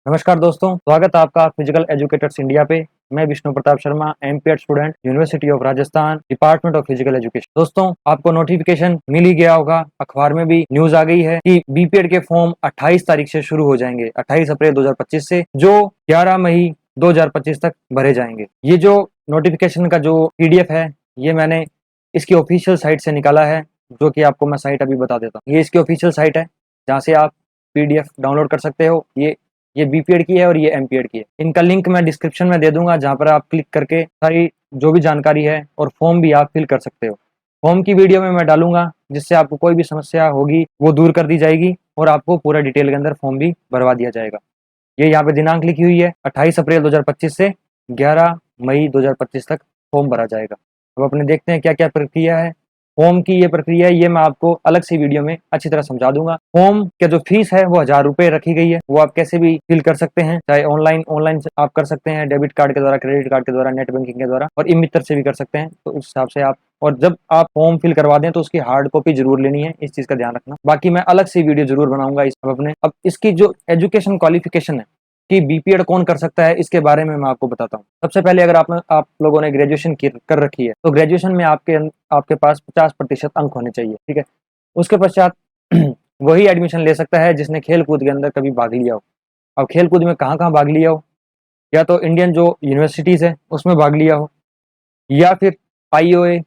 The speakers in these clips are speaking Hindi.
नमस्कार दोस्तों, स्वागत है आपका फिजिकल एजुकेटर्स इंडिया पे। मैं Vishnu Pratap Sharma, MPEd student, university of Rajasthan, department of physical education. दोस्तों, आपको नोटिफिकेशन मिल ही गया होगा, अखबार में भी न्यूज आ गई है कि बीपीएड के फॉर्म 28 तारीख से शुरू हो जाएंगे, 28 अप्रैल 2025 से, जो 11 मई 2025 तक भरे जाएंगे। ये जो नोटिफिकेशन का जो पीडीएफ है, ये मैंने इसकी ऑफिशियल साइट से निकाला है, जो कि आपको मैं साइट अभी बता देता हूँ। ये इसकी ऑफिशियल साइट है, जहाँ से आप पीडीएफ डाउनलोड कर सकते हो। ये बीपीएड की है और ये एमपीएड की है। इनका लिंक मैं डिस्क्रिप्शन में दे दूंगा, जहां पर आप क्लिक करके सारी जो भी जानकारी है और फॉर्म भी आप फिल कर सकते हो। फॉर्म की वीडियो में मैं डालूंगा, जिससे आपको कोई भी समस्या होगी वो दूर कर दी जाएगी और आपको पूरा डिटेल के अंदर फॉर्म भी भरवा दिया जाएगा। ये यहाँ पे दिनांक लिखी हुई है, 28 अप्रैल 2025 से 11 मई 2025 तक फॉर्म भरा जाएगा। अब अपने देखते हैं क्या क्या प्रक्रिया है। फॉर्म की ये प्रक्रिया है, ये मैं आपको अलग से वीडियो में अच्छी तरह समझा दूंगा। फॉर्म का जो फीस है वो 1000 रुपए रखी गई है। वो आप कैसे भी फिल कर सकते हैं, चाहे ऑनलाइन आप कर सकते हैं, डेबिट कार्ड के द्वारा, क्रेडिट कार्ड के द्वारा, नेट बैंकिंग के द्वारा, और ई-मित्र से भी कर सकते हैं। तो उस हिसाब से आप, और जब आप फॉर्म फिल करवा दें तो उसकी हार्ड कॉपी जरूर लेनी है, इस चीज का ध्यान रखना। बाकी मैं अलग से वीडियो जरूर बनाऊंगा इस अपने। अब इसकी जो एजुकेशन क्वालिफिकेशन है कि बीपीएड कौन कर सकता है, इसके बारे में मैं आपको बताता हूँ। सबसे पहले, अगर आप लोगों ने ग्रेजुएशन कर रखी है, तो ग्रेजुएशन में आपके पास 50% अंक होने चाहिए, ठीक है। उसके पश्चात वही एडमिशन ले सकता है जिसने खेल कूद के अंदर कभी भाग लिया हो। अब खेल कूद में कहाँ कहाँ भाग लिया हो, या तो इंडियन जो यूनिवर्सिटीज है उसमें भाग लिया हो, या फिर आईओए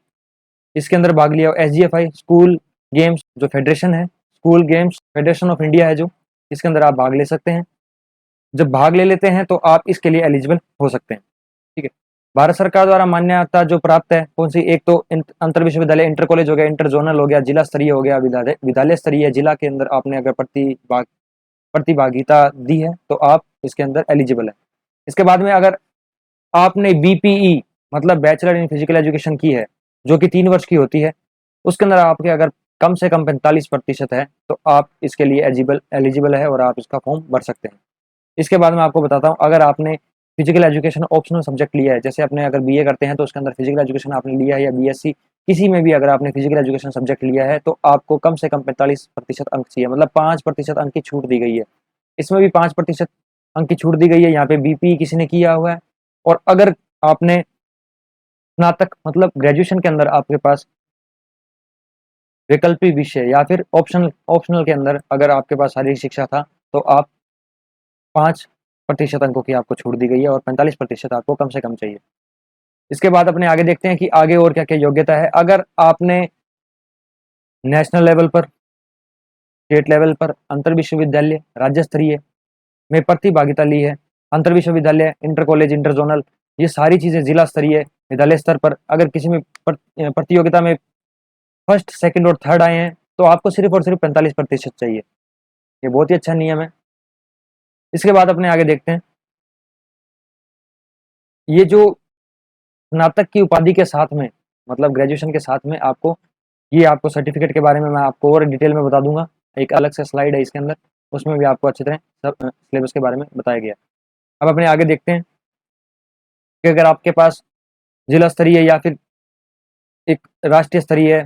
इसके अंदर भाग लिया हो, एसजीएफआई स्कूल गेम्स जो फेडरेशन है, school games federation of India है जो, इसके अंदर आप भाग ले सकते हैं। जब भाग ले लेते हैं तो आप इसके लिए एलिजिबल हो सकते हैं, ठीक है। भारत सरकार द्वारा मान्यता जो प्राप्त है कौन सी, एक तो अंतर विश्वविद्यालय, इंटर कॉलेज हो गया, इंटर जोनल हो गया, जिला स्तरीय हो गया, विद्यालय स्तरीय। जिला के अंदर आपने अगर प्रतिभागिता दी है तो आप इसके अंदर एलिजिबल है। इसके बाद में अगर आपने बीपीई मतलब बैचलर इन फिजिकल एजुकेशन की है, जो कि 3 वर्ष की होती है, उसके अंदर आपके अगर कम से कम 45% है तो आप इसके लिए एलिजिबल है और आप इसका फॉर्म भर सकते हैं। इसके बाद मैं आपको बताता हूँ, अगर आपने फिजिकल एजुकेशन ऑप्शनल सब्जेक्ट लिया है, जैसे आपने अगर बीए करते हैं तो उसके अंदर फिजिकल एजुकेशन आपने लिया है, या बीएससी, किसी में भी अगर आपने फिजिकल एजुकेशन सब्जेक्ट लिया है, तो आपको कम से कम 45% अंक चाहिए, मतलब 5% अंक की छूट दी गई है। इसमें भी 5% अंक की छूट दी गई है। यहाँ पे बीपी किसी ने किया हुआ है, और अगर आपने स्नातक मतलब ग्रेजुएशन के अंदर आपके पास वैकल्पिक विषय या फिर ऑप्शनल के अंदर अगर आपके पास शारीरिक शिक्षा था, तो आप 5% अंकों की आपको छूट दी गई है, और 45% आपको कम से कम चाहिए। इसके बाद अपने आगे देखते हैं कि आगे और क्या क्या योग्यता है। अगर आपने नेशनल लेवल पर, स्टेट लेवल पर, अंतर विश्वविद्यालय, राज्य स्तरीय में प्रतिभागिता ली है, अंतर विश्वविद्यालय, इंटर कॉलेज, इंटर जोनल, ये सारी चीजें, जिला स्तरीय, विद्यालय स्तर पर अगर किसी में प्रतियोगिता में फर्स्ट, सेकंड और थर्ड आए हैं, तो आपको सिर्फ और सिर्फ 45% चाहिए। ये बहुत ही अच्छा नियम है। इसके बाद अपने आगे देखते हैं, ये जो स्नातक की उपाधि के साथ में, मतलब ग्रेजुएशन के साथ में, आपको ये आपको सर्टिफिकेट के बारे में मैं आपको और डिटेल में बता दूंगा। एक अलग से स्लाइड है इसके अंदर, उसमें भी आपको अच्छी तरह सब सिलेबस के बारे में बताया गया। अब अपने आगे देखते हैं कि अगर आपके पास जिला स्तरीय या फिर एक राष्ट्रीय स्तरीय,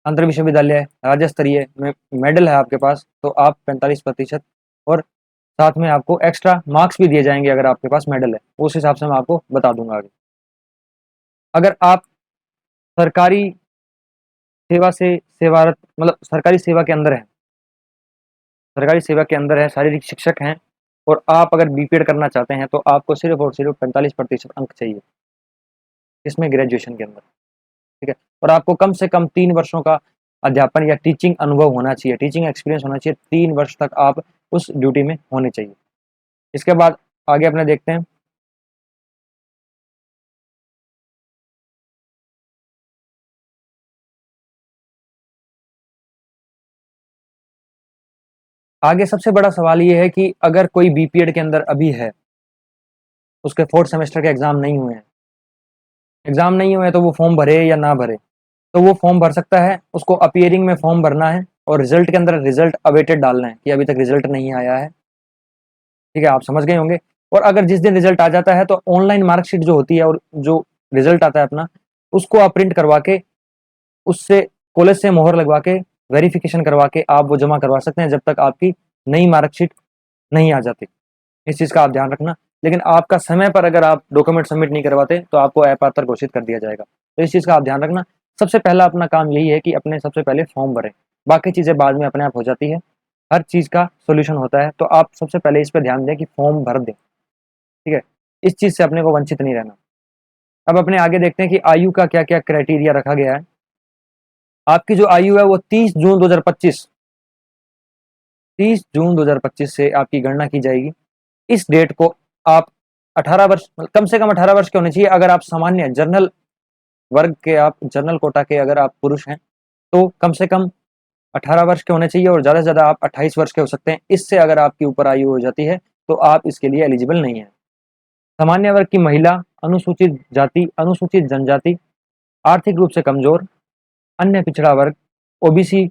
अंतर विश्वविद्यालय, राज्य स्तरीय में मेडल है आपके पास, तो आप 45%, और साथ में आपको एक्स्ट्रा मार्क्स भी दिए जाएंगे अगर आपके पास मेडल है, उस हिसाब से मैं आपको बता दूंगा आगे। अगर आप सरकारी सेवा से सेवारत, मतलब सरकारी सेवा के अंदर है, सरकारी सेवा के अंदर है, शारीरिक शिक्षक हैं, और आप अगर बीपीएड करना चाहते हैं, तो आपको सिर्फ और सिर्फ 45% अंक चाहिए इसमें, ग्रेजुएशन के अंदर, ठीक है। और आपको कम से कम 3 वर्षों का अध्यापन या टीचिंग अनुभव होना चाहिए, टीचिंग एक्सपीरियंस होना चाहिए, 3 वर्ष तक आप उस ड्यूटी में होने चाहिए। इसके बाद आगे अपने देखते हैं, आगे सबसे बड़ा सवाल ये है कि अगर कोई बीपीएड के अंदर अभी है, उसके 4th सेमेस्टर के एग्जाम नहीं हुए हैं, तो वो फॉर्म भरे या ना भरे, तो वो फॉर्म भर सकता है। उसको अपीयरिंग में फॉर्म भरना है, और रिजल्ट के अंदर रिजल्ट अवेटेड डालना है कि अभी तक रिजल्ट नहीं आया है, ठीक है, आप समझ गए होंगे। और अगर जिस दिन रिजल्ट आ जाता है, तो ऑनलाइन मार्कशीट जो होती है और जो रिजल्ट आता है अपना, उसको आप प्रिंट करवा के, उससे कॉलेज से मोहर लगवा के, वेरिफिकेशन करवा के आप वो जमा करवा सकते हैं, जब तक आपकी नई मार्कशीट नहीं आ जाती। इस चीज़ का आप ध्यान रखना। लेकिन आपका समय पर अगर आप डॉक्यूमेंट सबमिट नहीं करवाते तो आपको अपात्र घोषित कर दिया जाएगा। तो इस चीज़ का आप ध्यान रखना। सबसे पहला अपना काम यही है कि अपने सबसे पहले फॉर्म भरें, बाकी चीज़ें बाद में अपने आप हो जाती है। हर चीज़ का सॉल्यूशन होता है, तो आप सबसे पहले इस पे ध्यान दें कि फॉर्म भर दें, ठीक है? इस चीज़ से अपने को वंचित नहीं रहना। अब अपने आगे देखते हैं कि आयु का क्या-क्या क्राइटेरिया रखा गया है। आपकी जो आयु है वो 30 जून 2025 से आपकी गणना की जाएगी। इस डेट को आप 18 वर्ष, कम से कम 18 वर्ष के होने चाहिए। अगर आप सामान्य जनरल वर्ग के, आप जनरल कोटा के अगर आप पुरुष हैं, तो कम से कम 18 वर्ष के होने चाहिए और ज़्यादा से ज़्यादा आप 28 वर्ष के हो सकते हैं। इससे अगर आपकी ऊपर आयु हो जाती है, तो आप इसके लिए एलिजिबल नहीं हैं। सामान्य वर्ग की महिला, अनुसूचित जाति, अनुसूचित जनजाति, आर्थिक रूप से कमज़ोर, अन्य पिछड़ा वर्ग, ओबीसी,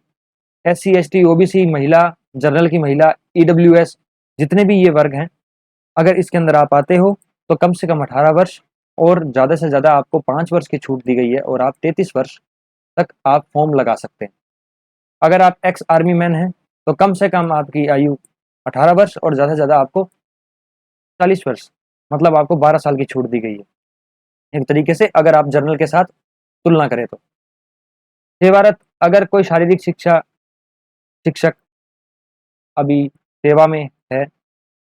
एससी, एसटी, ओबीसी महिला, जनरल की महिला, ईडब्ल्यूएस, जितने भी ये वर्ग हैं, अगर इसके अंदर आप आते हो तो कम से कम 18 वर्ष और ज़्यादा से ज़्यादा आपको 5 वर्ष की छूट दी गई है और आप 33 वर्ष तक आप फॉर्म लगा सकते हैं। अगर आप एक्स आर्मी मैन हैं तो कम से कम आपकी आयु 18 वर्ष और ज़्यादा से ज़्यादा आपको 40 वर्ष, मतलब आपको 12 साल की छूट दी गई है एक तरीके से, अगर आप जनरल के साथ तुलना करें तो। सेवारत, अगर कोई शारीरिक शिक्षा शिक्षक अभी सेवा में है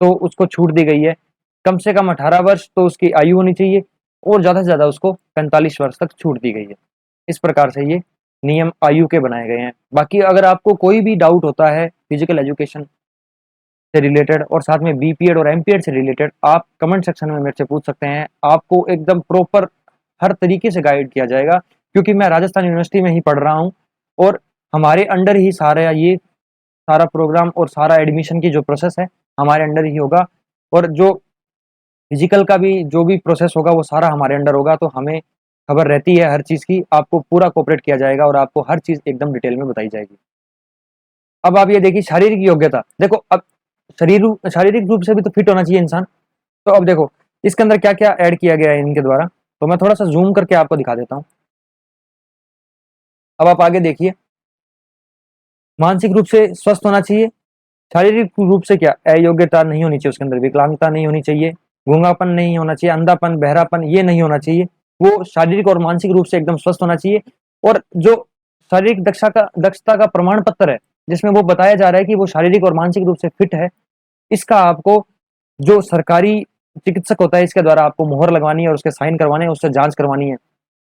तो उसको छूट दी गई है। कम से कम 18 वर्ष तो उसकी आयु होनी चाहिए और ज़्यादा से ज़्यादा उसको 45 वर्ष तक छूट दी गई है। इस प्रकार से ये नियम आयु के बनाए गए हैं। बाकी अगर आपको कोई भी डाउट होता है फिजिकल एजुकेशन से रिलेटेड और साथ में बीपीएड और एमपीएड से रिलेटेड, आप कमेंट सेक्शन में मेरे से पूछ सकते हैं। आपको एकदम प्रॉपर हर तरीके से गाइड किया जाएगा, क्योंकि मैं राजस्थान यूनिवर्सिटी में ही पढ़ रहा हूँ और हमारे अंडर ही सारा ये सारा प्रोग्राम और सारा एडमिशन की जो प्रोसेस है हमारे अंडर ही होगा, और जो फिजिकल का भी जो भी प्रोसेस होगा वो सारा हमारे अंडर होगा। तो हमें खबर रहती है हर चीज़ की, आपको पूरा कोऑपरेट किया जाएगा और आपको हर चीज़ एकदम डिटेल में बताई जाएगी। अब आप ये देखिए शारीरिक योग्यता, देखो अब शारीरिक रूप से भी तो फिट होना चाहिए इंसान। तो अब देखो इसके अंदर क्या क्या ऐड किया गया है इनके द्वारा, तो मैं थोड़ा सा जूम करके आपको दिखा देता हूँ। अब आप आगे देखिए, मानसिक रूप से स्वस्थ होना चाहिए। शारीरिक रूप से क्या, अयोग्यता नहीं होनी चाहिए उसके अंदर, विकलांगता नहीं होनी चाहिए, गूंगापन नहीं होना चाहिए, अंधापन, बहरापन ये नहीं होना चाहिए। वो शारीरिक और मानसिक रूप से एकदम स्वस्थ होना चाहिए। और जो शारीरिक दक्षता का प्रमाण पत्र है जिसमें वो बताया जा रहा है कि वो शारीरिक और मानसिक रूप से फिट है, इसका आपको जो सरकारी चिकित्सक होता है इसके द्वारा आपको मोहर लगवानी है और उसके साइन करवाने हैं, उससे जांच करवानी है।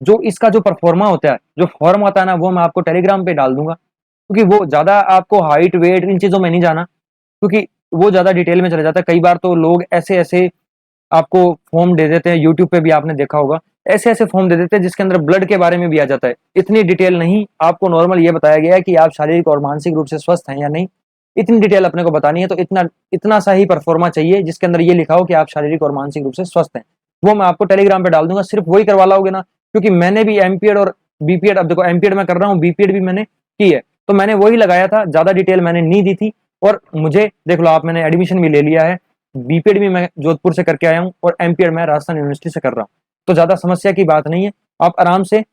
जो इसका जो परफॉर्मा होता है, जो फॉर्म आता है ना, वो मैं आपको टेलीग्राम पे डाल दूंगा, क्योंकि वो ज़्यादा आपको हाइट वेट इन चीज़ों में नहीं जाना, क्योंकि वो ज़्यादा डिटेल में चले जाता है। कई बार तो लोग ऐसे ऐसे आपको फॉर्म दे देते हैं, यूट्यूब पे भी आपने देखा होगा, ऐसे ऐसे फॉर्म दे देते हैं जिसके अंदर ब्लड के बारे में भी आ जाता है। इतनी डिटेल नहीं, आपको नॉर्मल ये बताया गया है कि आप शारीरिक और मानसिक रूप से स्वस्थ हैं या नहीं, इतनी डिटेल अपने को बतानी है। तो इतना इतना सा ही परफॉर्मा चाहिए जिसके अंदर ये लिखा हो कि आप शारीरिक और मानसिक रूप से स्वस्थ हैं। वो मैं आपको टेलीग्राम पे डाल दूंगा, सिर्फ वही करवा लाओगे ना, क्योंकि मैंने भी एमपीएड और बीपीएड, अब देखो एमपीएड मैं कर रहा हूँ, बीपीएड भी मैंने की है, तो मैंने वही लगाया था, ज्यादा डिटेल मैंने नहीं दी थी। और मुझे देख लो आप, मैंने एडमिशन भी ले लिया है, बीपीएड भी मैं जोधपुर से करके आया हूँ और एमपीएड मैं राजस्थान यूनिवर्सिटी से कर रहा हूँ। तो ज्यादा समस्या की बात नहीं है, आप आराम से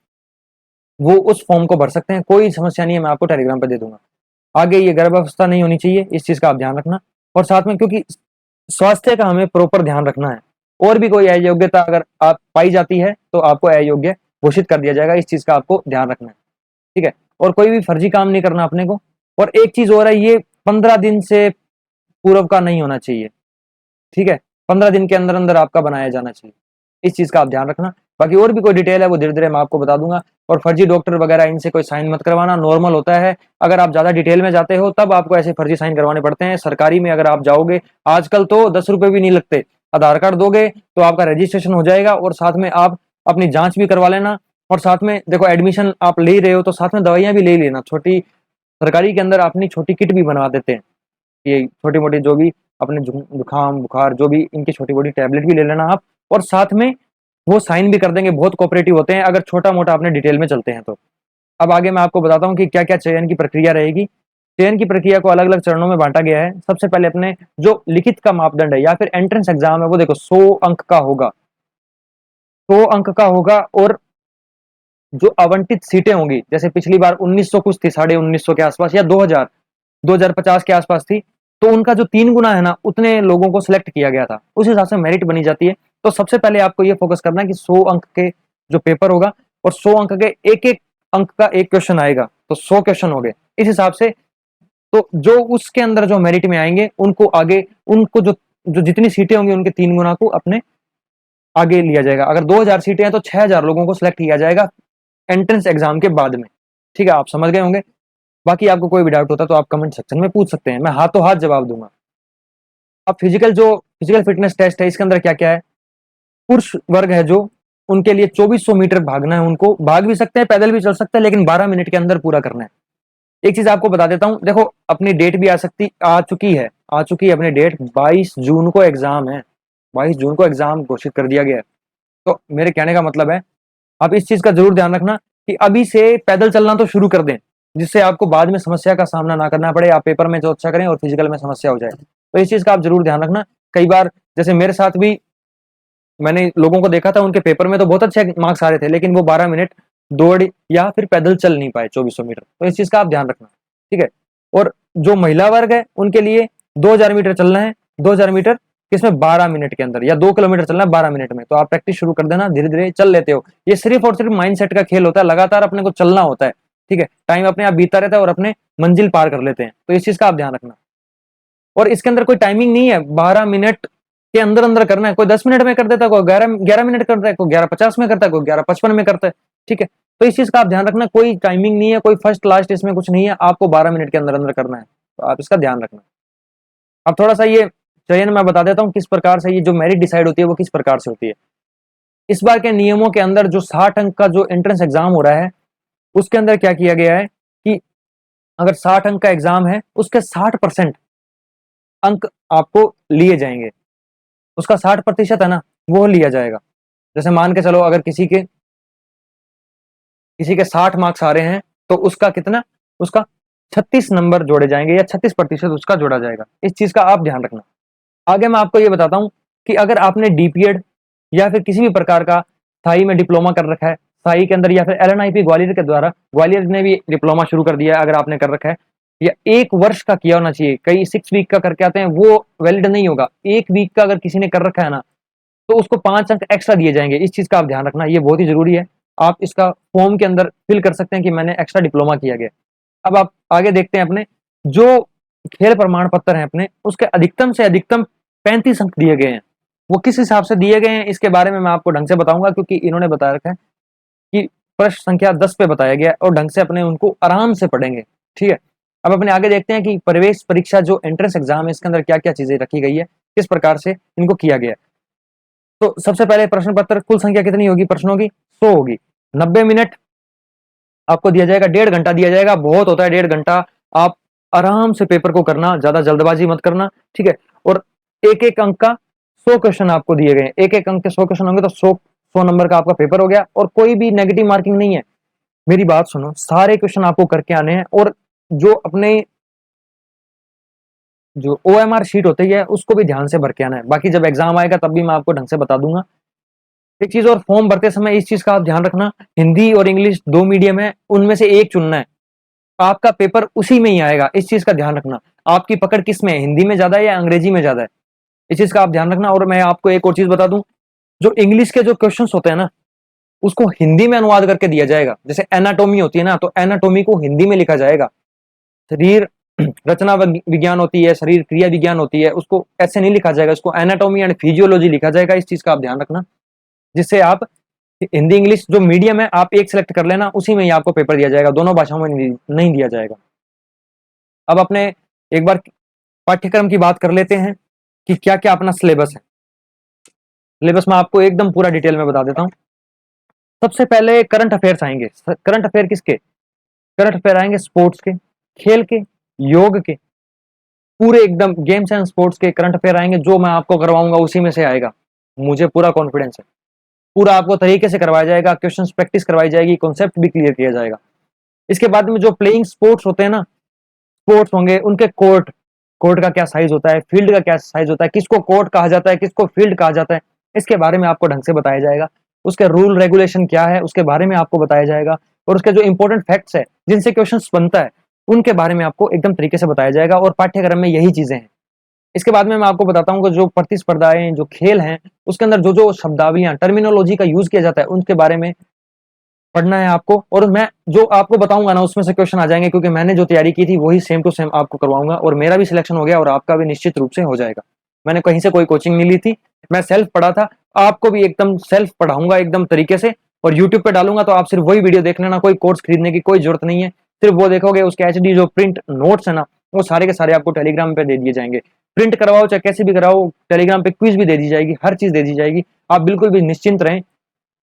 वो उस फॉर्म को भर सकते हैं, कोई समस्या नहीं है, मैं आपको टेलीग्राम पे दे दूंगा। आगे ये गर्भावस्था नहीं होनी चाहिए, इस चीज का आप ध्यान रखना। और साथ में क्योंकि स्वास्थ्य का हमें प्रॉपर ध्यान रखना है, और भी कोई अयोग्यता अगर आप पाई जाती है तो आपको अयोग्य घोषित कर दिया जाएगा, इस चीज का आपको ध्यान रखना है, ठीक है। और कोई भी फर्जी काम नहीं करना अपने को। और एक चीज और है, ये 15 दिन से पूर्व का नहीं होना चाहिए, ठीक है। 15 दिन के अंदर अंदर आपका बनाया जाना चाहिए, इस चीज का आप ध्यान रखना। बाकी और भी कोई डिटेल है वो धीरे धीरे मैं आपको बता दूंगा। और फर्जी डॉक्टर वगैरह इनसे कोई साइन मत करवाना, नॉर्मल होता है। अगर आप ज्यादा डिटेल में जाते हो तब आपको ऐसे फर्जी साइन करवाने पड़ते हैं। सरकारी में अगर आप जाओगे, आजकल तो 10 रुपए भी नहीं लगते, आधार कार्ड दोगे तो आपका रजिस्ट्रेशन हो जाएगा और साथ में आप अपनी जांच भी करवा लेना। और साथ में देखो एडमिशन आप ले रहे हो तो साथ में दवाइयां भी ले लेना। छोटी सरकारी के अंदर अपनी छोटी किट भी बनवा देते हैं, ये छोटी मोटी जो भी अपने जुकाम बुखार जो भी, इनकी छोटी मोटी टैबलेट भी ले लेना आप। और साथ में वो साइन भी कर देंगे, बहुत कोऑपरेटिव होते हैं अगर छोटा मोटा अपने डिटेल में चलते हैं तो। अब आगे मैं आपको बताता हूँ कि क्या क्या चयन की प्रक्रिया रहेगी। चयन की प्रक्रिया को अलग अलग चरणों में बांटा गया है। सबसे पहले अपने जो लिखित का मापदंड है या फिर एंट्रेंस एग्जाम है, वो देखो 100 अंक का होगा, 100 अंक का होगा। और जो आवंटित सीटें होंगी, जैसे पिछली बार 1900 कुछ थी, 1950 के आसपास, या 2050 के आसपास थी, तो उनका जो 3 गुना है ना, उतने लोगों को सिलेक्ट किया गया था, उस हिसाब से मेरिट बनी जाती है। तो सबसे पहले आपको ये फोकस करना है कि 100 अंक के जो पेपर होगा और 100 अंक के एक एक अंक का एक क्वेश्चन आएगा, तो 100 क्वेश्चन हो गए इस हिसाब से। तो जो उसके अंदर जो मेरिट में आएंगे उनको आगे, उनको जो जो जितनी सीटें होंगी उनके 3 गुना को अपने आगे लिया जाएगा। अगर 2000 सीटें हैं तो 6000 लोगों को सिलेक्ट किया जाएगा एंट्रेंस एग्जाम के बाद में। ठीक है, आप समझ गए होंगे। बाकी आपको कोई भी डाउट होता है तो आप कमेंट सेक्शन में पूछ सकते हैं, मैं हाथों हाथ जवाब दूंगा। अब फिजिकल फिटनेस टेस्ट है, इसके अंदर क्या क्या है। पुरुष वर्ग है जो, उनके लिए 2400 मीटर भागना है, उनको भाग भी सकते हैं, पैदल भी चल सकते हैं, लेकिन 12 मिनट के अंदर पूरा करना है। एक चीज आपको बता देता हूं, देखो अपनी डेट भी आ चुकी है अपनी डेट। 22 जून को एग्जाम है, 22 जून को एग्जाम घोषित कर दिया गया है। तो मेरे कहने का मतलब है, आप इस चीज का जरूर ध्यान रखना कि अभी से पैदल चलना तो शुरू कर दें, जिससे आपको बाद में समस्या का सामना ना करना पड़े, आप पेपर में तो अच्छा करें और फिजिकल में समस्या हो जाए। तो इस चीज का आप जरूर ध्यान रखना। कई बार जैसे मेरे साथ भी, मैंने लोगों को देखा था, उनके पेपर में तो बहुत अच्छे मार्क्स आ रहे थे, लेकिन वो 12 मिनट दौड़ या फिर पैदल चल नहीं पाए 2400 मीटर। तो इस चीज का आप ध्यान रखना, ठीक है। और जो महिला वर्ग है उनके लिए 2000 मीटर चलना है, 2000 मीटर किसमें 12 मिनट के अंदर, या 2 किलोमीटर चलना है 12 मिनट में। तो आप प्रैक्टिस शुरू कर देना, धीरे धीरे चल लेते हो। ये सिर्फ और सिर्फ माइंडसेट का खेल होता है, लगातार अपने को चलना होता है, ठीक है। टाइम अपने आप बीतता रहता है और अपने मंजिल पार कर लेते हैं। तो इस चीज का आप ध्यान रखना। और इसके अंदर कोई टाइमिंग नहीं है, 12 मिनट के अंदर अंदर करना है। कोई 10 मिनट में कर देता है, कोई 11 मिनट करता है, कोई 11:50 में करता है, कोई 11:55 में करता है, ठीक है। तो इस चीज का आप ध्यान रखना, कोई टाइमिंग नहीं है, कोई फर्स्ट लास्ट इसमें कुछ नहीं है, आपको 12 मिनट के अंदर अंदर करना है। तो आप इसका ध्यान रखना। अब थोड़ा सा ये चयन मैं बता देता हूँ किस प्रकार से ये जो मेरिट डिसाइड होती है वो किस प्रकार से होती है। इस बार के नियमों के अंदर जो 60 अंक का जो एंट्रेंस एग्जाम हो रहा है, उसके अंदर क्या किया गया है कि अगर 60 अंक का एग्जाम है, उसके 60% अंक आपको लिए जाएंगे, उसका 60% है ना, वो लिया जाएगा। जैसे मान के चलो, अगर किसी के 60 मार्क्स आ रहे हैं, तो उसका कितना, उसका 36 नंबर जोड़े जाएंगे, या 36% उसका जोड़ा जाएगा। इस चीज का आप ध्यान रखना। आगे मैं आपको ये बताता हूं कि अगर आपने डीपीएड या फिर किसी भी प्रकार का स्थाई में डिप्लोमा कर रखा है, स्थाई के अंदर, या फिर एलएनआईपी ग्वालियर के द्वारा, ग्वालियर ने भी डिप्लोमा शुरू कर दिया है, अगर आपने कर रखा है, या 1 वर्ष का किया होना चाहिए। कई 6 वीक का करके आते हैं, वो वैलिड नहीं होगा। 1 वीक का अगर किसी ने कर रखा है ना, तो उसको 5 अंक एक्स्ट्रा दिए जाएंगे। इस चीज का आप ध्यान रखना, ये बहुत ही जरूरी है। आप इसका फॉर्म के अंदर फिल कर सकते हैं कि मैंने एक्स्ट्रा डिप्लोमा किया गया। अब आप आगे देखते हैं, अपने जो खेल प्रमाण पत्र हैं अपने, उसके अधिकतम से अधिकतम 35 अंक दिए गए हैं। वो किस हिसाब से दिए गए हैं, इसके बारे में मैं आपको ढंग से बताऊंगा, क्योंकि इन्होंने बता रखा है कि प्रश्न संख्या 10 पे बताया गया है, और ढंग से अपने उनको आराम से पढ़ेंगे, ठीक है। अब अपने आगे देखते हैं कि प्रवेश परीक्षा जो एंट्रेंस एग्जाम है, इसके अंदर क्या क्या चीजें रखी गई है, किस प्रकार से इनको किया गया है। तो सबसे पहले प्रश्न पत्र, कुल संख्या कितनी होगी प्रश्नों की, 100 होगी। 90 मिनट आपको दिया जाएगा, 1.5 घंटा दिया जाएगा, बहुत होता है 1.5 घंटा। आप आराम से पेपर को करना, ज्यादा जल्दबाजी मत करना, ठीक है। और एक एक अंक का 100 क्वेश्चन आपको दिए गए, एक एक अंक के 100 क्वेश्चन होंगे, तो 100 नंबर का आपका पेपर हो गया। और कोई भी नेगेटिव मार्किंग नहीं है। मेरी बात सुनो, सारे क्वेश्चन आपको करके आने हैं, और जो अपने जो OMR शीट होती है उसको भी ध्यान से भर के आना है। बाकी जब एग्जाम आएगा तब भी मैं आपको ढंग से बता दूंगा। एक चीज और, फॉर्म भरते समय इस चीज का आप ध्यान रखना, हिंदी और इंग्लिश 2 मीडियम है, उनमें से एक चुनना है। आपका पेपर उसी में ही आएगा, इस चीज का ध्यान रखना। आपकी पकड़ किस में है, हिंदी में ज्यादा है या अंग्रेजी में ज्यादा है, इस चीज का आप ध्यान रखना। और मैं आपको एक और चीज बता दूं, जो इंग्लिश के जो क्वेश्चन होते हैं ना, उसको हिंदी में अनुवाद करके दिया जाएगा। जैसे एनाटोमी होती है ना, तो एनाटोमी को हिंदी में लिखा जाएगा। शरीर रचना विज्ञान होती है, शरीर क्रिया विज्ञान होती है, उसको ऐसे नहीं लिखा जाएगा, उसको एनाटोमी एंड फिजियोलॉजी लिखा जाएगा। इस चीज का आप ध्यान रखना, जिससे आप हिंदी इंग्लिश जो मीडियम है आप एक सिलेक्ट कर लेना, उसी में ही आपको पेपर दिया जाएगा, दोनों भाषाओं में नहीं दिया जाएगा। अब अपने एक बार पाठ्यक्रम की बात कर लेते हैं कि क्या क्या अपना सिलेबस है। सिलेबस में आपको एकदम पूरा डिटेल में बता देता हूं। सबसे पहले करंट अफेयर्स आएंगे। करंट अफेयर किसके, करंट अफेयर आएंगे स्पोर्ट्स के, खेल के, योग के, पूरे एकदम गेम्स एंड स्पोर्ट्स के करंट अफेयर आएंगे। जो मैं आपको करवाऊंगा उसी में से आएगा, मुझे पूरा कॉन्फिडेंस है। पूरा आपको तरीके से करवाया जाएगा, क्वेश्चंस प्रैक्टिस करवाई जाएगी, कॉन्सेप्ट भी क्लियर किया जाएगा। इसके बाद में जो प्लेइंग स्पोर्ट्स होते हैं ना, स्पोर्ट्स होंगे, उनके कोर्ट, कोर्ट का क्या साइज होता है, फील्ड का क्या साइज होता है, किसको कोर्ट कहा जाता है, किसको फील्ड कहा जाता है, इसके बारे में आपको ढंग से बताया जाएगा। उसके रूल रेगुलेशन क्या है, उसके बारे में आपको बताया जाएगा। और उसके जो इंपॉर्टेंट फैक्ट्स है जिनसे क्वेश्चंस बनता है, उनके बारे में आपको एकदम तरीके से बताया जाएगा और पाठ्यक्रम में यही चीजें हैं। इसके बाद में मैं आपको बताता हूँ कि जो प्रतिस्पर्धाएं, जो खेल हैं, उसके अंदर जो जो शब्दावलियां, टर्मिनोलॉजी का यूज किया जाता है, उनके बारे में पढ़ना है आपको। और मैं जो आपको बताऊंगा ना, उसमें से क्वेश्चन आ जाएंगे, क्योंकि मैंने जो तैयारी की थी वही सेम टू सेम आपको करवाऊंगा, और मेरा भी सिलेक्शन हो गया और आपका भी निश्चित रूप से हो जाएगा। मैंने कहीं से कोई कोचिंग नहीं ली थी, मैं सेल्फ पढ़ा था। आपको भी एकदम सेल्फ पढ़ाऊंगा एकदम तरीके से, और यूट्यूब पे डालूंगा तो आप सिर्फ वही वीडियो देख लेना, कोई कोर्स खरीदने की कोई जरूरत नहीं है। सिर्फ वो देखोगे, उसके एचडी जो प्रिंट नोट्स है ना, वो सारे के सारे आपको टेलीग्राम पे दे दिए जाएंगे। प्रिंट करवाओ चाहे कैसे भी कराओ, टेलीग्राम पे क्विज भी दे दी जाएगी, हर चीज दे दी जाएगी। आप बिल्कुल भी निश्चिंत रहें।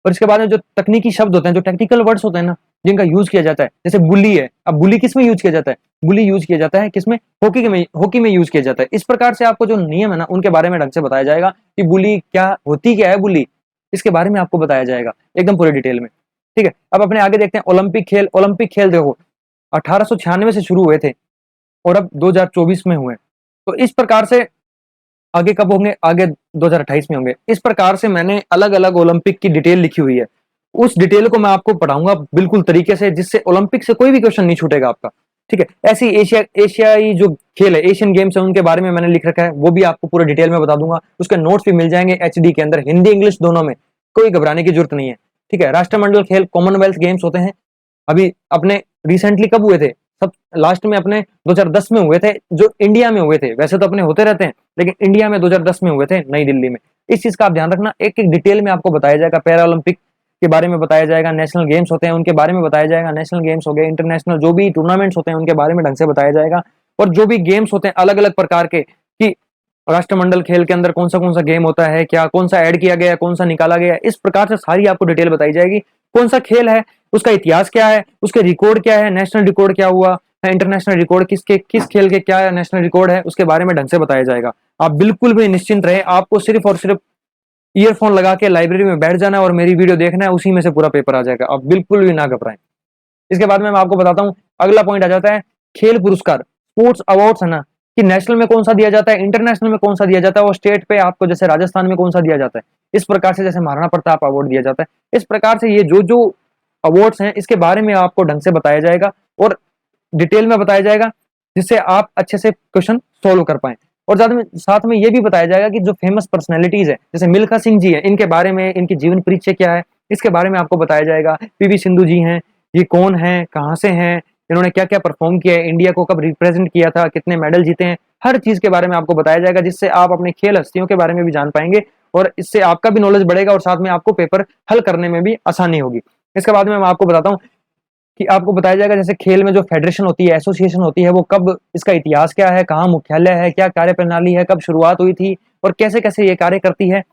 और इसके बाद में जो तकनीकी शब्द होते हैं, जो टेक्निकल वर्ड्स होते हैं ना, जिनका यूज किया जाता है, जैसे बुली है। अब बुली किस में यूज किया जाता है? बुली यूज किया जाता है किसमें? हॉकी में यूज किया जाता है। इस प्रकार से आपको जो नियम है ना, उनके बारे में ढंग से बताया जाएगा कि बुली क्या होती, क्या है बुली, इसके बारे में आपको बताया जाएगा एकदम पूरे डिटेल में। ठीक है, अब अपने आगे देखते हैं ओलंपिक खेल। ओलंपिक खेल देखो 1896 से शुरू हुए थे और अब 2024 में हुए। तो इस प्रकार से आगे कब होंगे? आगे 2028 में होंगे। इस प्रकार से मैंने अलग अलग ओलंपिक की डिटेल लिखी हुई है। उस डिटेल को मैं आपको पढ़ाऊंगा बिल्कुल तरीके से, जिससे ओलंपिक से कोई भी क्वेश्चन नहीं छूटेगा आपका। ठीक है, ऐसी एशियाई जो खेल है, एशियन गेम्स है, उनके बारे में मैंने लिख रखा है, वो भी आपको पूरे डिटेल में बता दूंगा। उसके नोट्स भी मिल जाएंगे एचडी के अंदर, हिंदी इंग्लिश दोनों में, कोई घबराने की जरूरत नहीं है। ठीक है, राष्ट्रमंडल खेल, कॉमनवेल्थ गेम्स होते हैं, अभी अपने रिसेंटली कब हुए थे? सब लास्ट में अपने 2010 में हुए थे, जो इंडिया में हुए थे। वैसे तो अपने होते रहते हैं, लेकिन इंडिया में 2010 में हुए थे, नई दिल्ली में। इस चीज का आप ध्यान रखना, एक एक डिटेल में आपको बताया जाएगा। पैरा ओलंपिक के बारे में बताया जाएगा, नेशनल गेम्स होते हैं उनके बारे में बताया जाएगा, नेशनल गेम्स हो गए, इंटरनेशनल जो भी टूर्नामेंट्स होते हैं उनके बारे में ढंग से बताया जाएगा। और जो भी गेम्स होते हैं अलग अलग प्रकार के, कि राष्ट्रमंडल खेल के अंदर कौन सा गेम होता है, क्या कौन सा ऐड किया गया, कौन सा निकाला गया, इस प्रकार से सारी आपको डिटेल बताई जाएगी। कौन सा खेल है, उसका इतिहास क्या है, उसके रिकॉर्ड क्या है, नेशनल रिकॉर्ड क्या हुआ, इंटरनेशनल रिकॉर्ड किस खेल के क्या नेशनल रिकॉर्ड है, उसके बारे में ढंग से बताया जाएगा। आप बिल्कुल भी निश्चिंत रहे, आपको सिर्फ और सिर्फ ईयरफोन लगा के लाइब्रेरी में बैठ जाना है और मेरी वीडियो देखना है, उसी में से पूरा पेपर आ जाएगा। आप बिल्कुल भी ना घबराएं। इसके बाद में मैं आपको बताता हूँ, अगला पॉइंट आ जाता है खेल पुरस्कार, स्पोर्ट्स अवार्ड्स है ना, कि नेशनल में कौन सा दिया जाता है, इंटरनेशनल में कौन सा दिया जाता है, और स्टेट पे आपको जैसे राजस्थान में कौन सा दिया जाता है। इस प्रकार से जैसे महाराणा प्रताप अवार्ड दिया जाता है, इस प्रकार से ये जो जो अवार्ड्स हैं, इसके बारे में आपको ढंग से बताया जाएगा और डिटेल में बताया जाएगा, जिससे आप अच्छे से क्वेश्चन सोल्व कर पाए। और साथ में ये भी बताया जाएगा कि जो फेमस पर्सनैलिटीज है, जैसे मिल्खा सिंह जी है, इनके बारे में, इनकी जीवन परिचय क्या है, इसके बारे में आपको बताया जाएगा। पीवी सिंधु जी हैं, ये कौन है, कहाँ से हैं, इन्होंने क्या क्या परफॉर्म किया है, इंडिया को कब रिप्रेजेंट किया था, कितने मेडल जीते हैं, हर चीज के बारे में आपको बताया जाएगा, जिससे आप अपने खेल हस्तियों के बारे में भी जान पाएंगे और इससे आपका भी नॉलेज बढ़ेगा और साथ में आपको पेपर हल करने में भी आसानी होगी। इसके बाद में मैं आपको बताता हूँ कि आपको बताया जाएगा जैसे खेल में जो फेडरेशन होती है, एसोसिएशन होती है, वो कब, इसका इतिहास क्या है, कहाँ मुख्यालय है, क्या कार्य प्रणाली है, कब शुरुआत हुई थी और कैसे कैसे ये कार्य करती है,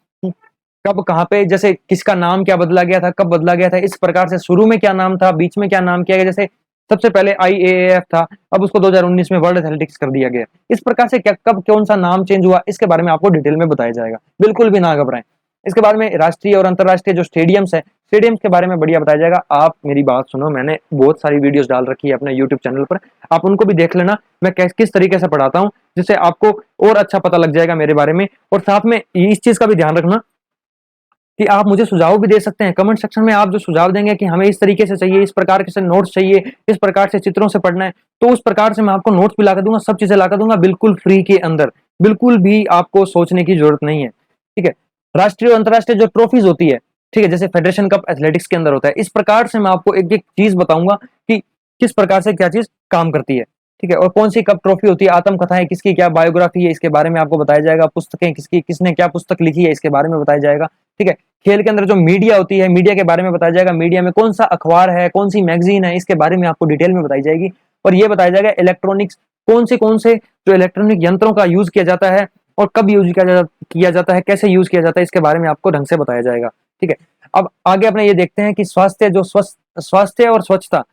कब कहाँ पे, जैसे किसका नाम क्या बदला गया था, कब बदला गया था, इस प्रकार से शुरू में क्या नाम था, बीच में क्या नाम किया गया। जैसे सबसे पहले IAAF था, अब उसको 2019 में वर्ल्ड एथलेटिक्स कर दिया गया। इस प्रकार से क्या, कब कौन सा नाम चेंज हुआ, इसके बारे में आपको डिटेल में बताया जाएगा, बिल्कुल भी ना घबराएं। इसके बाद में राष्ट्रीय और अंतरराष्ट्रीय जो स्टेडियम्स है, स्टेडियम्स के बारे में बढ़िया बताया जाएगा। आप मेरी बात सुनो, मैंने बहुत सारी वीडियोस डाल रखी है अपने यूट्यूब चैनल पर, आप उनको भी देख लेना, मैं किस तरीके से पढ़ाता हूँ, जिससे आपको और अच्छा पता लग जाएगा मेरे बारे में। और साथ में इस चीज का भी ध्यान रखना कि आप मुझे सुझाव भी दे सकते हैं कमेंट सेक्शन में। आप जो सुझाव देंगे कि हमें इस तरीके से चाहिए, इस प्रकार के नोट्स चाहिए, इस प्रकार से चित्रों से पढ़ना है, तो उस प्रकार से मैं आपको नोट्स भी लाकर दूंगा, सब चीजें लाकर दूंगा, बिल्कुल फ्री के अंदर, बिल्कुल भी आपको सोचने की जरूरत नहीं है। ठीक है, राष्ट्रीय और अंतरराष्ट्रीय जो ट्रॉफीज होती है, ठीक है, जैसे फेडरेशन कप एथलेटिक्स के अंदर होता है, इस प्रकार से मैं आपको एक एक चीज बताऊंगा कि किस प्रकार से क्या चीज काम करती है। ठीक है, और कौन सी कप ट्रॉफी होती है, आत्मकथाएं किसकी क्या बायोग्राफी है, इसके बारे में आपको बताया जाएगा, पुस्तकें किसकी, किसने क्या पुस्तक लिखी है, इसके बारे में बताया जाएगा। ठीक है, खेल के अंदर जो मीडिया होती है, मीडिया के बारे में बताया जाएगा, मीडिया में कौन सा अखबार है, कौन सी मैगजीन है, इसके बारे में आपको डिटेल में बताई जाएगी। और ये बताया जाएगा इलेक्ट्रॉनिक्स, कौन से जो इलेक्ट्रॉनिक यंत्रों का यूज किया जाता है और कब यूज किया जाता है, कैसे यूज किया जाता है, इसके बारे में आपको ढंग से बताया जाएगा। ठीक है, अब आगे अपने ये देखते हैं कि स्वास्थ्य और स्वच्छता,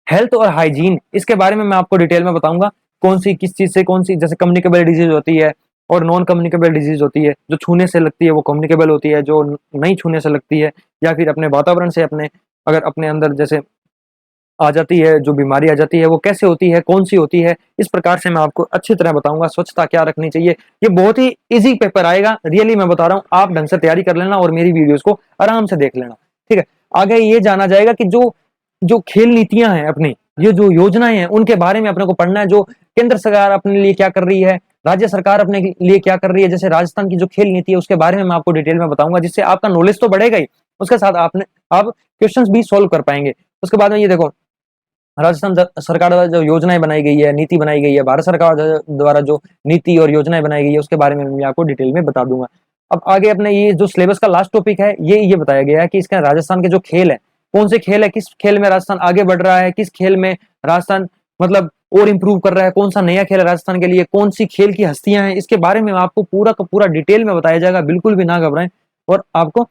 हेल्थ और हाइजीन, इसके बारे में मैं आपको डिटेल में बताऊंगा, कौन सी किस चीज से कौन सी, जैसे कम्युनिकेबल डिजीज होती है और नॉन कम्युनिकेबल डिजीज होती है, जो छूने से लगती है वो कम्युनिकेबल होती है, जो नहीं छूने से लगती है या फिर अपने वातावरण से अपने अगर अपने अंदर जैसे आ जाती है, जो बीमारी आ जाती है वो कैसे होती है, कौन सी होती है, इस प्रकार से मैं आपको अच्छी तरह बताऊंगा। स्वच्छता क्या रखनी चाहिए, ये बहुत ही इजी पेपर आएगा, रियली मैं बता रहा हूँ, आप ढंग से तैयारी कर लेना और मेरी वीडियोस को आराम से देख लेना। ठीक है, आगे ये जाना जाएगा कि जो जो खेल नीतियां हैं अपनी, ये जो योजनाएं हैं उनके बारे में अपने को पढ़ना है, जो केंद्र सरकार अपने लिए क्या कर रही है, राज्य सरकार अपने लिए क्या कर रही है। जैसे राजस्थान की जो खेल नीति है उसके बारे में मैं आपको डिटेल में बताऊंगा, जिससे आपका नॉलेज तो बढ़ेगा ही, उसके साथ आप क्वेश्चंस भी सोल्व कर पाएंगे। उसके बाद में ये देखो, राजस्थान सरकार द्वारा जो योजनाएं बनाई गई है, नीति बनाई गई है, भारत सरकार द्वारा जो नीति और योजनाएं बनाई गई है उसके बारे में मैं आपको डिटेल में बता दूंगा। अब आगे अपने ये जो सिलेबस का लास्ट टॉपिक है ये बताया गया है कि इसका राजस्थान के जो खेल है, कौन से खेल है, किस खेल में राजस्थान आगे बढ़ रहा है, किस खेल में राजस्थान मतलब और इंप्रूव कर रहा है, कौन सा नया खेल है राजस्थान के लिए, कौन सी खेल की हस्तियां हैं, इसके बारे में आपको पूरा का पूरा डिटेल में बताया जाएगा। बिल्कुल भी ना घबराएं। और आपको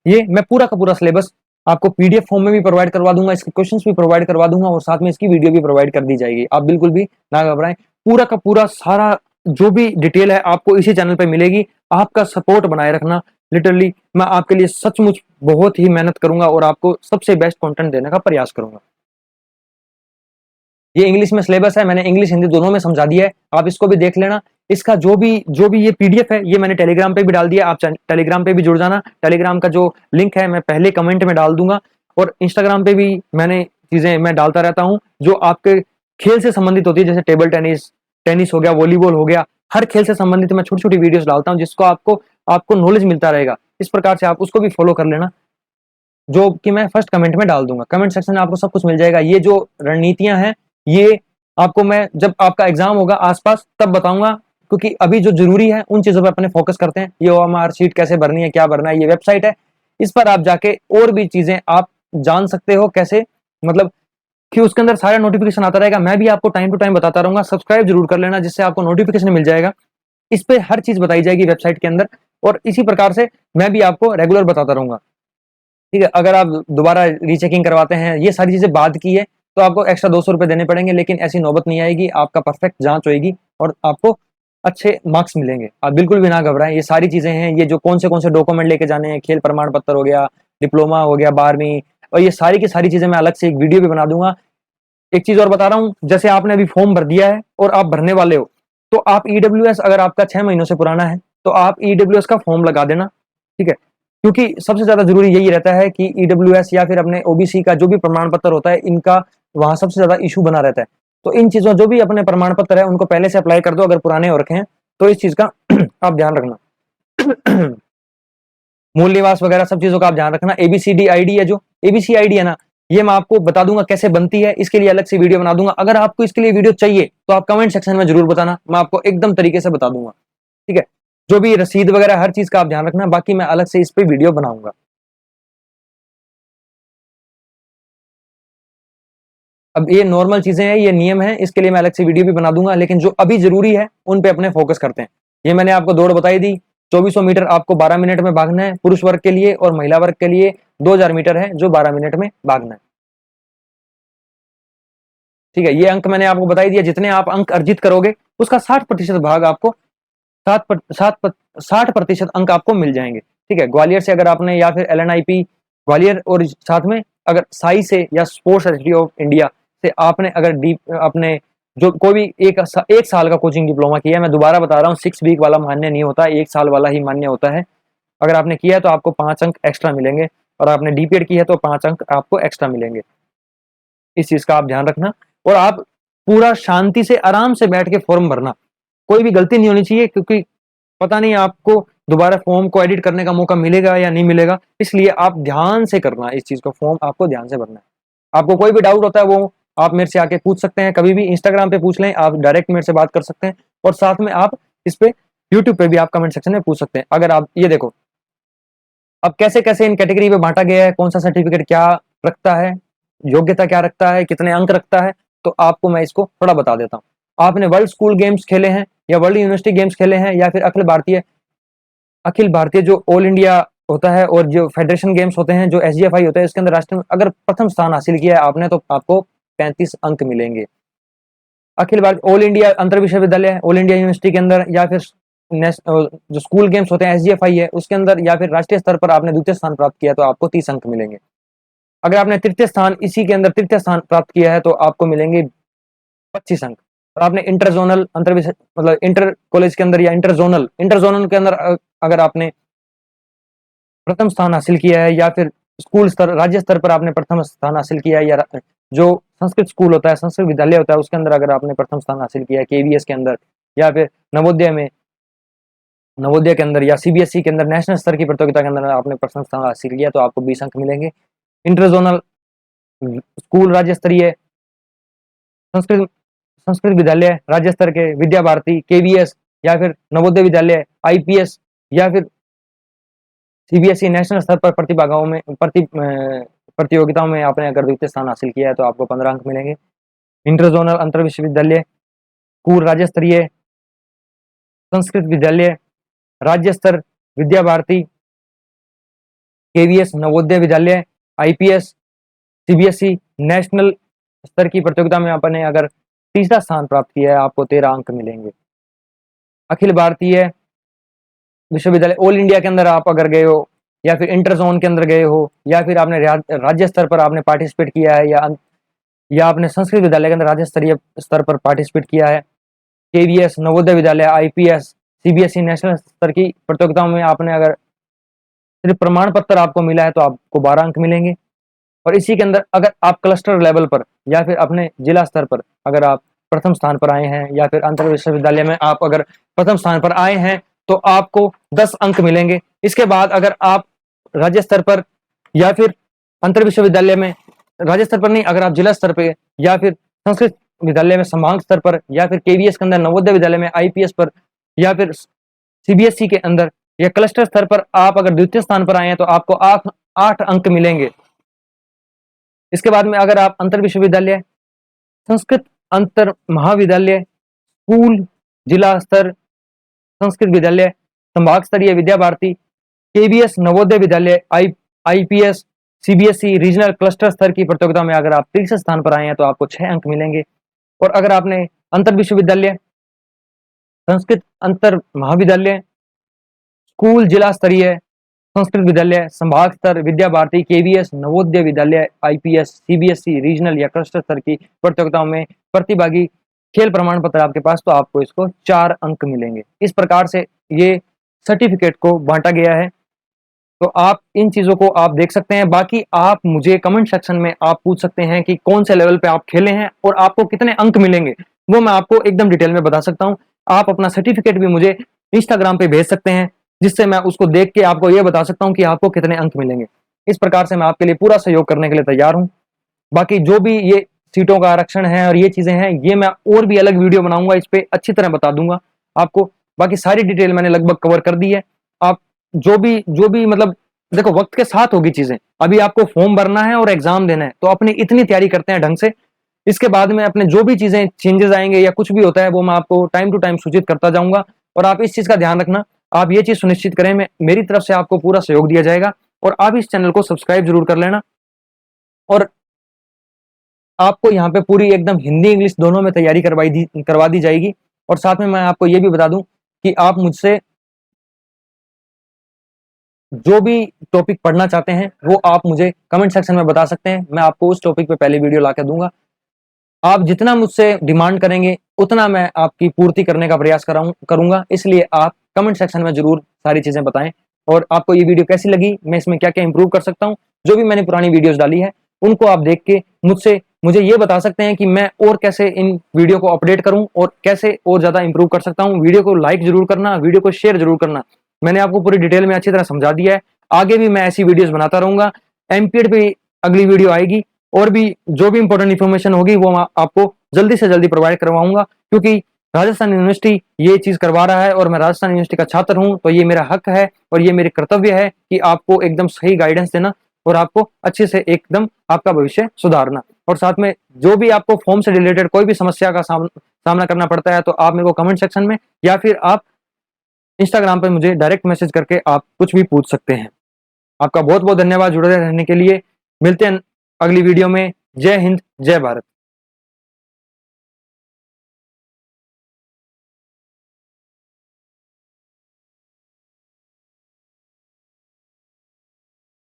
ये मैं पूरा का पूरा सिलेबस आपको पीडीएफ फॉर्म में भी प्रोवाइड करवा दूंगा, इसके क्वेश्चंस भी प्रोवाइड करवा दूंगा और साथ में इसकी वीडियो भी प्रोवाइड कर दी जाएगी। आप बिल्कुल भी ना घबराएं। पूरा का पूरा सारा जो भी डिटेल है आपको इसी चैनल पे मिलेगी। आपका सपोर्ट बनाए रखना। लिटरली मैं आपके लिए सचमुच बहुत ही मेहनत करूंगा और आपको सबसे बेस्ट कंटेंट देने का प्रयास करूंगा। ये इंग्लिश में सिलेबस है, मैंने इंग्लिश हिंदी दोनों में समझा दिया है, आप इसको भी देख लेना। इसका जो भी ये पीडीएफ है ये मैंने टेलीग्राम पे भी डाल दिया, आप टेलीग्राम पे भी जुड़ जाना। टेलीग्राम का जो लिंक है मैं पहले कमेंट में डाल दूंगा और इंस्टाग्राम पे भी मैंने चीजें मैं डालता रहता हूँ जो आपके खेल से संबंधित होती है, जैसे टेबल टेनिस, टेनिस हो गया, वॉलीबॉल हो गया, हर खेल से संबंधित मैं छोटी छोटी वीडियोस डालता हूँ जिसको आपको नॉलेज मिलता रहेगा। इस प्रकार से आप उसको भी फॉलो कर लेना, जो कि मैं फर्स्ट कमेंट में डाल दूंगा। कमेंट सेक्शन में आपको सब कुछ मिल जाएगा। ये जो रणनीतियां हैं ये आपको मैं जब आपका एग्जाम होगा आसपास तब बताऊंगा, क्योंकि अभी जो जरूरी है उन चीजों पर अपने फोकस करते हैं। ये ओएमआर शीट कैसे भरनी है, क्या भरना है, ये वेबसाइट है, इस पर आप जाके और भी चीजें आप जान सकते हो कैसे, मतलब कि उसके अंदर सारा नोटिफिकेशन आता रहेगा। मैं भी आपको टाइम टू टाइम बताता रहूंगा। सब्सक्राइब जरूर कर लेना जिससे आपको नोटिफिकेशन मिल जाएगा। इस पे हर चीज बताई जाएगी वेबसाइट के अंदर और इसी प्रकार से मैं भी आपको रेगुलर बताता रहूंगा। ठीक है, अगर आप दोबारा रीचेकिंग करवाते हैं, ये सारी चीजें बाद की है तो आपको एक्स्ट्रा 200 रुपए देने पड़ेंगे, लेकिन ऐसी नौबत नहीं आएगी। आपका परफेक्ट जांच होगी और आपको अच्छे मार्क्स मिलेंगे। आप बिल्कुल भी ना घबराएं। ये सारी चीजें हैं, ये जो कौन से डॉक्यूमेंट लेके जाने हैं, खेल प्रमाण पत्र हो गया, डिप्लोमा हो गया 12वीं, और ये सारी की सारी चीजें मैं अलग से एक वीडियो भी बना दूंगा। एक चीज और बता रहा हूँ, जैसे आपने अभी फॉर्म भर दिया है और आप भरने वाले हो, तो आप ईडब्ल्यूएस अगर आपका 6 महीनों से पुराना है तो आप ईडब्ल्यूएस का फॉर्म लगा देना। ठीक है, क्योंकि सबसे ज्यादा जरूरी यही रहता है कि ईडब्ल्यूएस या फिर अपने ओबीसी का जो भी प्रमाण पत्र होता है, इनका वहां सबसे ज्यादा इशू बना रहता है। तो इन चीजों जो भी अपने प्रमाण पत्र है उनको पहले से अप्लाई कर दो, अगर पुराने हो रखे हैं तो इस चीज का आप ध्यान रखना। मूल निवास वगैरह सब चीजों का आप ध्यान रखना। एबीसीडी आईडी है, जो एबीसी आईडी है ना, ये मैं आपको बता दूंगा कैसे बनती है, इसके लिए अलग से वीडियो बना दूंगा। अगर आपको इसके लिए वीडियो चाहिए तो आप कमेंट सेक्शन में जरूर बताना, मैं आपको एकदम तरीके से बता दूंगा। ठीक है, जो भी रसीद वगैरह हर चीज का आप ध्यान रखना, बाकी मैं अलग से इस पे वीडियो बनाऊंगा। अब ये नॉर्मल चीजें हैं, ये नियम है, इसके लिए मैं अलग से वीडियो भी बना दूंगा, लेकिन जो अभी जरूरी है उन पे अपने फोकस करते हैं। ये मैंने आपको दौड़ बताई दी, 2400 मीटर आपको 12 मिनट में भागना है पुरुष वर्ग के लिए, और महिला वर्ग के लिए 2000 मीटर है जो 12 मिनट में भागना है। ठीक है, ये अंक मैंने आपको बताई दिया। जितने आप अंक अर्जित करोगे उसका 60% भाग आपको 60% अंक आपको मिल जाएंगे। ठीक है, ग्वालियर से अगर आपने, या फिर एलएनआईपी ग्वालियर, और साथ में अगर साई से या स्पोर्ट्स अथॉरिटी ऑफ इंडिया से आपने अगर डीप अपने जो कोई भी एक साल का कोचिंग डिप्लोमा किया है, मैं दोबारा बता रहा हूँ 6 वीक वाला मान्य नहीं होता, एक साल वाला ही मान्य होता है। अगर आपने किया है तो आपको 5 अंक एक्स्ट्रा मिलेंगे, और आपने डीपीएड की है तो 5 अंक आपको एक्स्ट्रा मिलेंगे। इस चीज का आप ध्यान रखना, और आप पूरा शांति से आराम से बैठ के फॉर्म भरना, कोई भी गलती नहीं होनी चाहिए, क्योंकि पता नहीं आपको दोबारा फॉर्म को एडिट करने का मौका मिलेगा या नहीं मिलेगा, इसलिए आप ध्यान से करना इस चीज को। फॉर्म आपको ध्यान से भरना है। आपको कोई भी डाउट होता है वो आप मेरे से आके पूछ सकते हैं, कभी भी इंस्टाग्राम पे पूछ लें, आप डायरेक्ट मेरे से बात कर सकते हैं, और साथ में आप इस पे यूट्यूब पे भी आप कमेंट सेक्शन में पूछ सकते हैं। अगर आप ये देखो अब कैसे कैसे इन कैटेगरी में बांटा गया है, कौन सा सर्टिफिकेट क्या रखता है, योग्यता क्या रखता है, कितने अंक रखता है, तो आपको मैं इसको थोड़ा बता देता हूँ। आपने वर्ल्ड स्कूल गेम्स खेले हैं, या वर्ल्ड यूनिवर्सिटी गेम्स खेले हैं, या फिर अखिल भारतीय जो ऑल इंडिया होता है, और जो फेडरेशन गेम्स होते हैं, जो एसजीएफआई होता है, इसके अंदर राष्ट्र में अगर प्रथम स्थान हासिल किया है आपने तो आपको 35 अंक मिलेंगे। अखिल भारत ऑल इंडिया अंतर विश्वविद्यालय, ऑल इंडिया यूनिवर्सिटी के अंदर, या फिर जो स्कूल गेम्स होते हैं एसजीएफआई है उसके अंदर, या फिर राष्ट्रीय स्तर पर आपने द्वितीय स्थान प्राप्त किया तो आपको 30 अंक मिलेंगे। अगर आपने तृतीय स्थान इसी के अंदर तृतीय स्थान प्राप्त किया है तो आपको मिलेंगे 25 अंक। और आपने इंटर जोनल अंतर मतलब इंटर कॉलेज के अंदर, या इंटर जोनल के अंदर अगर आपने प्रथम स्थान हासिल किया है, या फिर स्कूल स्तर राज्य स्तर पर आपने प्रथम स्थान हासिल किया है, या जो संस्कृत स्कूल होता है, संस्कृत विद्यालय होता है, उसके अंदर अगर आपने प्रथम स्थान हासिल किया है केवीएस के अंदर, या फिर नवोदय के अंदर या सीबीएसई के अंदर नेशनल स्तर की प्रतियोगिता के अंदर आपने प्रथम स्थान हासिल किया, तो आपको 20 अंक मिलेंगे। इंटर जोनल स्कूल राज्य स्तरीय संस्कृत संस्कृत विद्यालय राज्य स्तर के, विद्या भारती, केवीएस या फिर नवोदय विद्यालय, आईपीएस या फिर सीबीएसई नेशनल स्तर पर प्रतियोगिताओं में आपने अगर द्वितीय स्थान हासिल किया है तो आपको 15 अंक मिलेंगे। इंटर जोनल अंतर विश्वविद्यालय स्कूल राज्य स्तरीय संस्कृत विद्यालय राज्य स्तर, Vidya Bharati, KVS, Navodaya Vidyalaya, IPS, CBSE national स्तर की प्रतियोगिता में आपने अगर तीसरा स्थान प्राप्त किया है, आपको 13 अंक मिलेंगे। अखिल भारतीय विश्वविद्यालय ऑल इंडिया के अंदर आप अगर गए हो, या फिर इंटर जोन के अंदर गए हो, या फिर आपने राज्य स्तर पर आपने पार्टिसिपेट किया है, या आपने संस्कृत विद्यालय के अंदर राज्य स्तरीय स्तर पर पार्टिसिपेट किया है, KVS, Navodaya Vidyalaya, IPS, CBSE national स्तर की प्रतियोगिताओं में आपने अगर सिर्फ प्रमाण पत्र आपको मिला है तो आपको 12 अंक मिलेंगे। और इसी के अंदर अगर आप क्लस्टर लेवल पर या फिर अपने जिला स्तर पर अगर आप प्रथम स्थान पर आए हैं, या फिर अंतर विश्वविद्यालय में आप अगर प्रथम स्थान पर आए हैं, तो आपको 10 अंक मिलेंगे। इसके बाद अगर आप राज्य स्तर पर या फिर अंतर विश्वविद्यालय में, राज्य स्तर पर नहीं, अगर आप जिला स्तर पर या फिर संस्कृत विद्यालय में संभाग स्तर पर, या फिर केवीएस के अंदर, नवोदय विद्यालय में आईपीएस पर, या फिर सीबीएसई के अंदर या क्लस्टर स्तर पर आप अगर द्वितीय स्थान पर आए हैं तो आपको 8 अंक मिलेंगे। इसके बाद में अगर आप अंतर विश्वविद्यालय, संस्कृत अंतर महाविद्यालय, स्कूल जिला स्तर संस्कृत विद्यालय, संभाग स्तरीय Vidya Bharati, KVS, Navodaya Vidyalaya, IPS, CBSE regional cluster स्तर की प्रतियोगिता में अगर आप तीसरे स्थान पर आए हैं तो आपको 6 अंक मिलेंगे। और अगर आपने अंतर विश्वविद्यालय, संस्कृत अंतर महाविद्यालय, स्कूल जिला स्तरीय संस्कृत विद्यालय, संभाग स्तर Vidya Bharati, KVS, Navodaya Vidyalaya, IPS, CBSE regional या क्लस्टर स्तर की प्रतियोगिताओं में प्रतिभागी खेल प्रमाण पत्र आपके पास, तो आपको इसको 4 अंक मिलेंगे। इस प्रकार से ये सर्टिफिकेट को बांटा गया है। तो आप इन चीजों को आप देख सकते हैं। बाकी आप मुझे कमेंट सेक्शन में आप पूछ सकते हैं कि कौन से लेवल पे आप खेले हैं और आपको कितने अंक मिलेंगे, वो मैं आपको एकदम डिटेल में बता सकता हूं। आप अपना सर्टिफिकेट भी मुझे इंस्टाग्राम पे भेज सकते हैं, जिससे मैं उसको देख के आपको ये बता सकता हूं कि आपको कितने अंक मिलेंगे। इस प्रकार से मैं आपके लिए पूरा सहयोग करने के लिए तैयार हूं। बाकी जो भी ये सीटों का आरक्षण है और ये चीजें हैं, ये मैं और भी अलग वीडियो बनाऊंगा, इस पे अच्छी तरह बता दूंगा आपको। बाकी सारी डिटेल मैंने लगभग कवर कर दी है। आप जो भी मतलब देखो, वक्त के साथ होगी चीजें। अभी आपको फॉर्म भरना है और एग्जाम देना है, तो अपनी इतनी तैयारी करते हैं ढंग से। इसके बाद में अपने जो भी चीजें चेंजेस आएंगे या कुछ भी होता है, वो मैं आपको टाइम टू टाइम सूचित करता जाऊंगा। और आप इस चीज का ध्यान रखना, आप ये चीज सुनिश्चित करें, मेरी तरफ से आपको पूरा सहयोग दिया जाएगा। और आप इस चैनल को सब्सक्राइब जरूर कर लेना। और आपको यहाँ पे पूरी एकदम हिंदी इंग्लिश दोनों में तैयारी करवा दी जाएगी। और साथ में मैं आपको ये भी बता दूं कि आप मुझसे जो भी टॉपिक पढ़ना चाहते हैं वो आप मुझे कमेंट सेक्शन में बता सकते हैं। मैं आपको उस टॉपिक पे पहले वीडियो ला के दूंगा। आप जितना मुझसे डिमांड करेंगे उतना मैं आपकी पूर्ति करने का प्रयास करूंगा। इसलिए आप कमेंट सेक्शन में जरूर सारी चीजें बताएं। और आपको ये वीडियो कैसी लगी, मैं इसमें क्या क्या इंप्रूव कर सकता हूँ, जो भी मैंने पुरानी वीडियोस डाली है उनको आप देख के मुझे ये बता सकते हैं कि मैं और कैसे इन वीडियो को अपडेट करूं और कैसे और ज्यादा इंप्रूव कर सकता हूं। वीडियो को लाइक जरूर करना, वीडियो को शेयर जरूर करना। मैंने आपको पूरी डिटेल में अच्छी तरह समझा दिया है। आगे भी मैं ऐसी वीडियोस बनाता रहूंगा। एमपीएड पे अगली वीडियो आएगी, और भी जो भी इंपॉर्टेंट इन्फॉर्मेशन होगी वो मैं आपको जल्दी से जल्दी प्रोवाइड करवाऊंगा, क्योंकि राजस्थान यूनिवर्सिटी ये चीज करवा रहा है और मैं राजस्थान यूनिवर्सिटी का छात्र हूं, तो ये मेरा हक है और ये मेरे कर्तव्य है कि आपको एकदम सही गाइडेंस देना और आपको अच्छे से एकदम आपका भविष्य सुधारना। और साथ में जो भी आपको फॉर्म से रिलेटेड कोई भी समस्या का सामना करना पड़ता है, तो आप मेरे को कमेंट सेक्शन में या फिर आप इंस्टाग्राम पे मुझे डायरेक्ट मैसेज करके आप कुछ भी पूछ सकते हैं। आपका बहुत बहुत धन्यवाद जुड़े रहने के लिए। मिलते हैं अगली वीडियो में। जय हिंद, जय भारत।